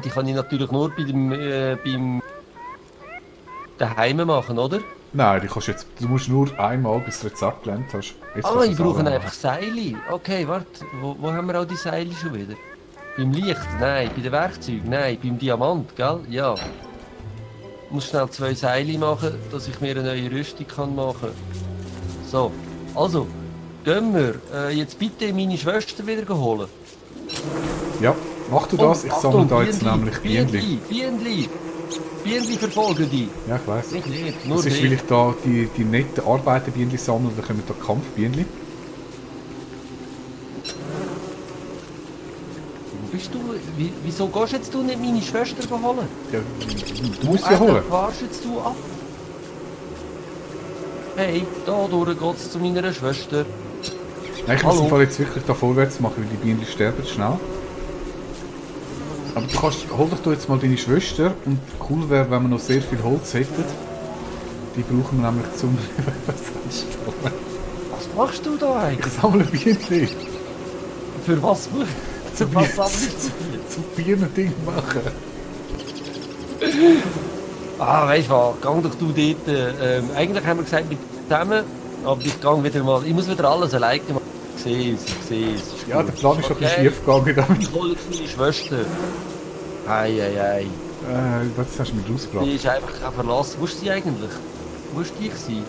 die kann ich natürlich nur beim daheim machen, oder? Nein, du musst nur einmal, bis du Rezept gelernt hast. Jetzt kannst du Ich es brauche alle einfach Seile. Okay, warte, wo haben wir all die Seile schon wieder? Beim Licht? Nein. Bei den Werkzeugen? Nein. Beim Diamant, gell? Ja. Ich muss schnell 2 Seile machen, dass ich mir eine neue Rüstung machen kann. So, also, gehen wir. Jetzt bitte meine Schwester wieder holen. Ja, mach du das, ich sammle da jetzt nämlich Bienenli. Bienenli verfolgen die. Ja, ich weiss. Ich nicht, nur Das ist, die. weil ich da die netten Arbeiterbienenli sammle, dann kommen da Kampfbienenli. Wo bist du? Wieso gehst jetzt du nicht meine Schwester holen? Ja, du musst sie holen. Warst jetzt du ab? Hey, da durch geht's zu meiner Schwester. Nein, ich muss im Fall jetzt wirklich da vorwärts machen, weil die Bienen sterben schnell. Aber hol doch jetzt mal deine Schwester und cool wäre, wenn wir noch sehr viel Holz hätten. Die brauchen wir nämlich zum Was machst du da eigentlich? Ich sammle Bienen. Für was? Für was sammelst du? Zum Bienen-Ding machen. Weißt du was? Gang doch du dort. Eigentlich haben wir gesagt, mit zusammen, aber ich gang wieder mal. Ich muss wieder alles alleine machen. Ich sehe es. Ja, der Plan ist schon ein bisschen schief gegangen. Ich hole jetzt meine Schwester. Ei. Was hast du mit rausgebracht? Die ist einfach kein Verlass. Wo ist sie eigentlich? Wo ist die gewesen?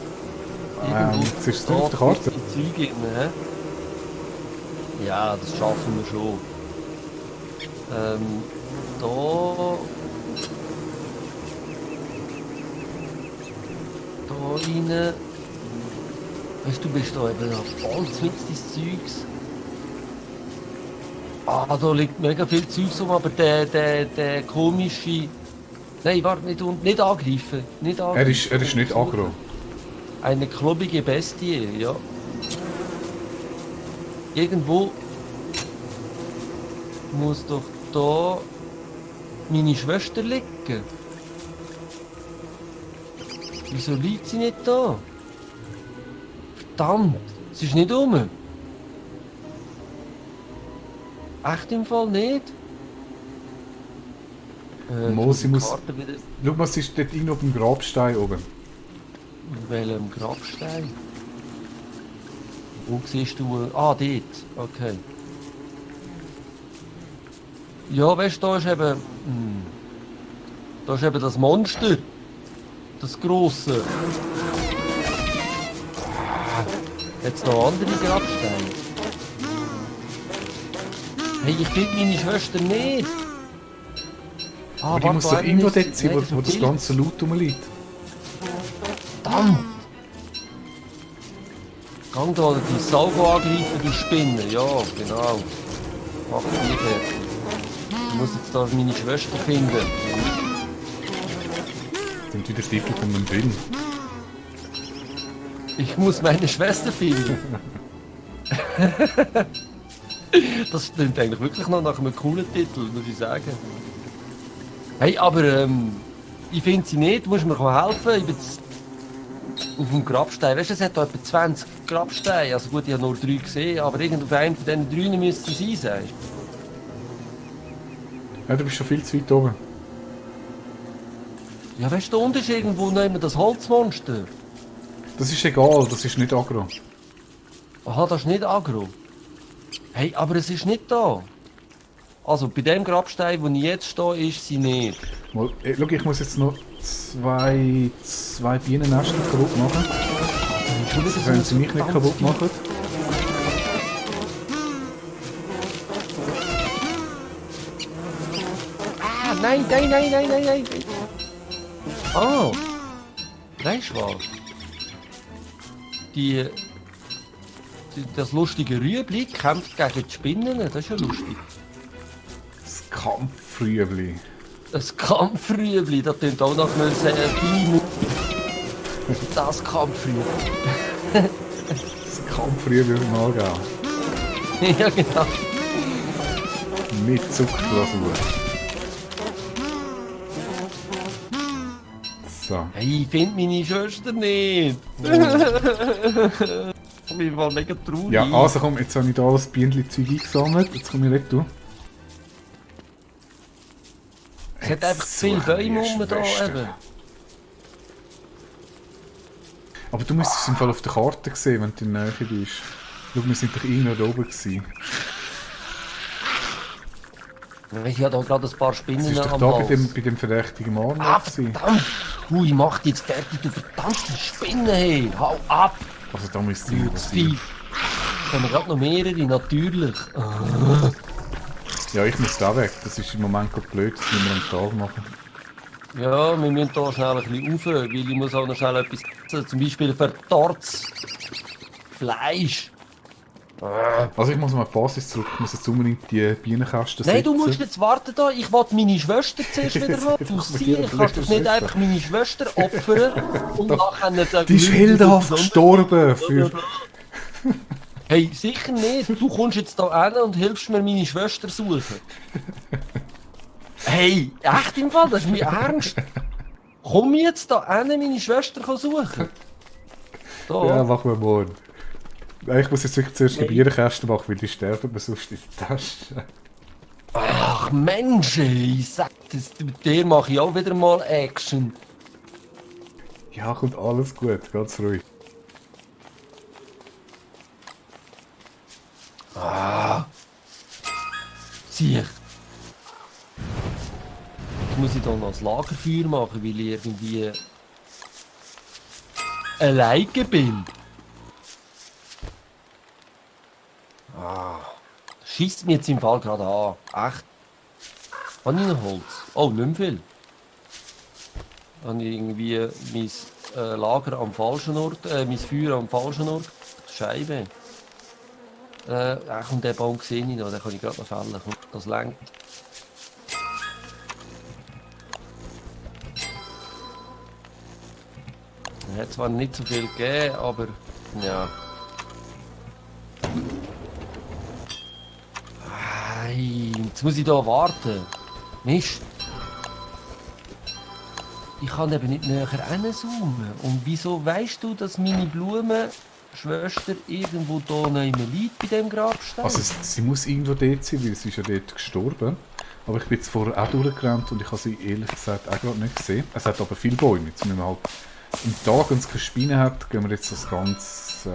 Jetzt ist es auf der Karte. Zeug drin, hä? Ja, das schaffen wir schon. Da... Da rein... Weißt du, bist da eben voll mit des Zeugs. Da liegt mega viel Zeugs rum, aber der komische... Nein, warte, nicht angreifen. Nicht angreifen. Er ist nicht aggro. Eine kloppige Bestie, ja. Irgendwo muss doch da meine Schwester liegen. Wieso liegt sie nicht da? Verdammt, sie ist nicht um. Echt im Fall nicht? Sie muss... Schau mal, sie ist dort irgendwo auf dem Grabstein oben. Welchem Grabstein? Wo siehst du? Dort. Okay. Ja, weißt du, da ist eben... Da ist eben das Monster. Das grosse. Jetzt noch andere Grabsteine. Hey, ich finde meine Schwester nicht. Aber die muss doch irgendwo dort sein, wo das ganze Loot rumliegt. Verdammt! Gang da die Saugo angreifen, die Spinnen. Ja, genau. Mach die fertig. Ich muss jetzt da meine Schwester finden. Sind wieder Titel von dem Film. Ich muss meine Schwester finden. Das klingt eigentlich wirklich noch nach einem coolen Titel, muss ich sagen. Hey, aber ich finde sie nicht. Du musst mir helfen. Ich bin jetzt auf dem Grabstein. Weißt du, es hat da etwa 20 Grabsteine. Also gut, ich habe nur 3 gesehen, aber irgend auf einem von diesen 3 müsste sie sein. Ja, du bist schon viel zu weit oben. Ja, weißt du, da unten ist irgendwo noch das Holzmonster. Das ist egal, das ist nicht aggro. Aha, das ist nicht aggro. Hey, aber es ist nicht da. Also bei dem Grabstein, wo ich jetzt stehe, ist sie nicht. Schau, ich muss jetzt noch zwei Bienennester kaputt machen. Wenn sie mich nicht kaputt machen. Nein. Weißt du was? Das lustige Rüebli kämpft gegen die Spinnen, das ist ja lustig. Das Kampfrüebli. Das Kampfrüebli, das klingt auch nach einer Biene. Das Kampfrüebli. Das Kampfrüebli im Aargau. Ja, genau. Mit Zuckerglasur. So. Hey, ich finde meine Schwester nicht. Ich bin mal mega traurig. Ja, also komm, jetzt habe ich da das Bienenli-Zeug eingesammelt. Jetzt komme ich weg, du. Es hat einfach zu viele Bäume rum da eben. Aber du müsstest es im Fall auf der Karte sehen, wenn du in der Nähe bist. Schau, wir sind doch irgendwo da oben gewesen. Ich habe da gerade ein paar Es Spinnen ist doch am da Hals. bei dem verdächtigen Mann Ah, gewesen. verdammt! Hui, mach dich jetzt fertig, du verdammte Spinne, hey! Hau ab! Also da müsste Du ich Vieh! Da haben wir gerade noch mehrere, natürlich. Ja, ich muss da weg. Das ist im Moment gerade blöd, das müssen wir am Tag machen. Ja, wir müssen hier schnell ein bisschen rauf, weil ich muss auch noch schnell etwas essen. Zum Beispiel verdorrtes Fleisch. Also ich muss mal die Basis zurück, ich muss jetzt unbedingt die Bienenkästen Nein, du setzen. musst jetzt warten da. Ich will meine Schwester zuerst wieder haben. Jetzt Du mach mir die siehst, ich kann doch nicht einfach meine Schwester opfern und nachher sagen... Die ist heldenhaft gestorben für... Hey, sicher nicht. Du kommst jetzt da hin und hilfst mir meine Schwester suchen. Hey, echt im Fall? Das ist mir ernst. Komm jetzt da hin, meine Schwester suchen. Da. Ja, machen wir morgen. Nein, ich muss jetzt wirklich zuerst die Bienenkästen machen, weil die sterben mir sonst in der Tasche. Ach Mensch, ey, ich sag das, mit dir mache ich auch wieder mal Action. Ja, kommt alles gut, ganz ruhig. Sieh. Jetzt muss ich da noch ein Lagerfeuer machen, weil ich irgendwie alleine bin. Schießt mir jetzt im Fall gerade an. Echt? Habe ich noch Holz? Oh, nicht mehr viel. Habe ich irgendwie mein Lager am falschen Ort, mein Feuer am falschen Ort. Scheibe. Und den Baum sehe ich noch, den kann ich gerade noch fällen. Das längt. Er hat zwar nicht so viel gegeben, aber ja. Ei, jetzt muss ich da warten. Mist. Ich kann eben nicht näher hinzoomen. Und wieso weißt du, dass meine Blumenschwester irgendwo da nicht mehr liegt bei dem Grabstein? Also sie muss irgendwo dort sein, weil sie ist ja dort gestorben. Aber ich bin jetzt vorher auch durchgerannt und ich habe sie ehrlich gesagt auch gerade nicht gesehen. Es hat aber viele Bäume. Jetzt müssen wir halt im Tag, wenn es keine Spinnen hat, gehen wir jetzt das ganz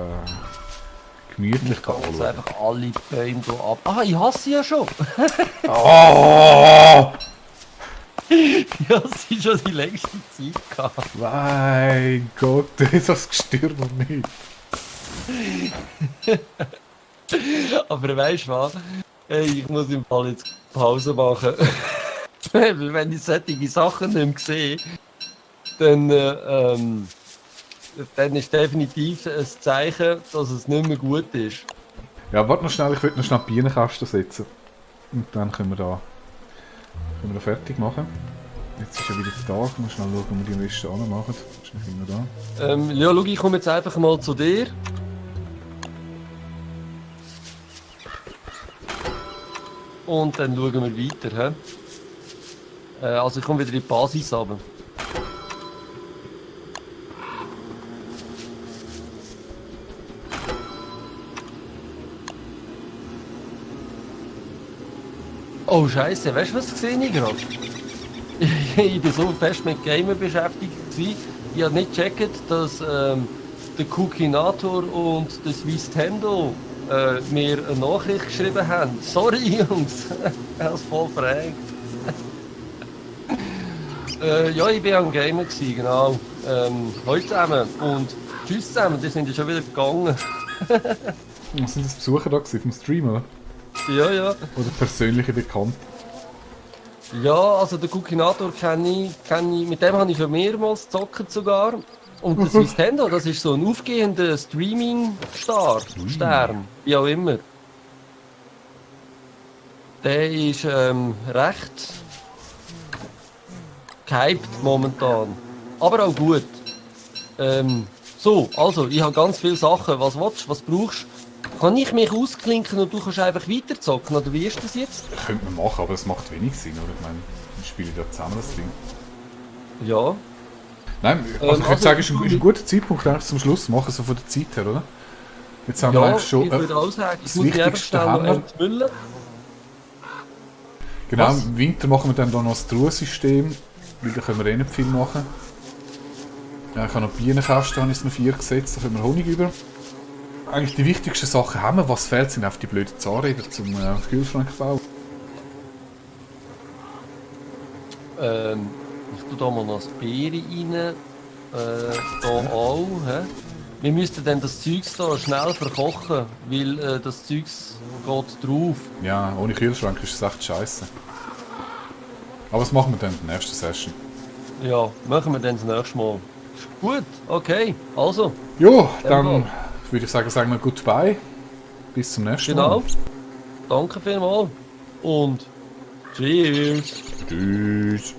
gemütlich Ich kann jetzt anschauen. einfach alle Bäume hier ab. Ah, ich hasse sie ja schon. Oh! Ja, es ist schon die längste Zeit gehabt. Mein Gott, das Gestirn nicht. Aber weißt du was? Hey, ich muss im Fall jetzt Pause machen. Weil wenn ich solche Sachen nicht mehr sehe, dann ist definitiv ein Zeichen, dass es nicht mehr gut ist. Ja, warte noch schnell, ich will noch schnell die Bienenkästen setzen. Und dann können wir da fertig machen. Jetzt ist ja wieder der Tag, mal schnell schauen, ob wir die Wäsche anmachen. Ist nicht immer da. Ja, schau, ich komme jetzt einfach mal zu dir. Und dann schauen wir weiter. He? Also ich komme wieder in die Basis runter. Oh Scheiße, weißt du was gesehen ich gerade? Ich war so fest mit Gamer beschäftigt gewesen. Ich habe nicht gecheckt, dass der Cookinator und der Swissstendo mir eine Nachricht geschrieben haben. Sorry Jungs, ich habe es voll verhängt. Ja, ich war am Gamer gewesen, genau. Hallo zusammen und tschüss zusammen, die sind ja schon wieder gegangen. Was sind das Besucher da gewesen, vom Stream, oder? Ja, ja. Oder persönliche Bekannte? Ja, also den Cookinator kenne ich, mit dem habe ich schon mehrmals gezockt sogar. Und der Swissstendo, das ist so ein aufgehender Streaming-Star, Stern, wie auch immer. Der ist recht gehypt momentan. Aber auch gut. So, also, ich habe ganz viele Sachen. Was willst du, was brauchst du? Kann ich mich ausklinken und du kannst einfach weiterzocken, oder wie ist das jetzt? Könnte man machen, aber es macht wenig Sinn, oder? Ich meine, wir spielen ja zusammen das Ding. Ja. Nein, also ich würde sagen, es ist ein guter Zeitpunkt eigentlich zum Schluss zu machen, so von der Zeit her, oder? Jetzt haben wir Ja, eigentlich schon ich würde auch sagen, ich das muss mich einfach Wichtigste schnell noch haben wir. entmüllen. Genau, Was? im Winter machen wir dann da noch das Truhensystem, weil da können wir eh nicht viel machen. Ja, ich habe noch Bienenkästen, habe ich noch 4 gesetzt, da können wir Honig über. Eigentlich die wichtigsten Sachen haben wir, was fehlt, sind einfach die blöden Zahnräder zum Kühlschrank bauen. Ich tue da mal noch das Beere rein. Da auch. Hä? Wir müssten dann das Zeugs da schnell verkochen, weil das Zeugs geht drauf. Ja, ohne Kühlschrank ist es echt scheiße. Aber was machen wir dann in der nächsten Session? Ja, machen wir dann das nächste Mal. Ist gut, okay. Also, Jo, dann Mal. würde ich sagen wir Goodbye. Bis zum nächsten genau. Mal. Danke vielmals. Und Cheers. Tschüss.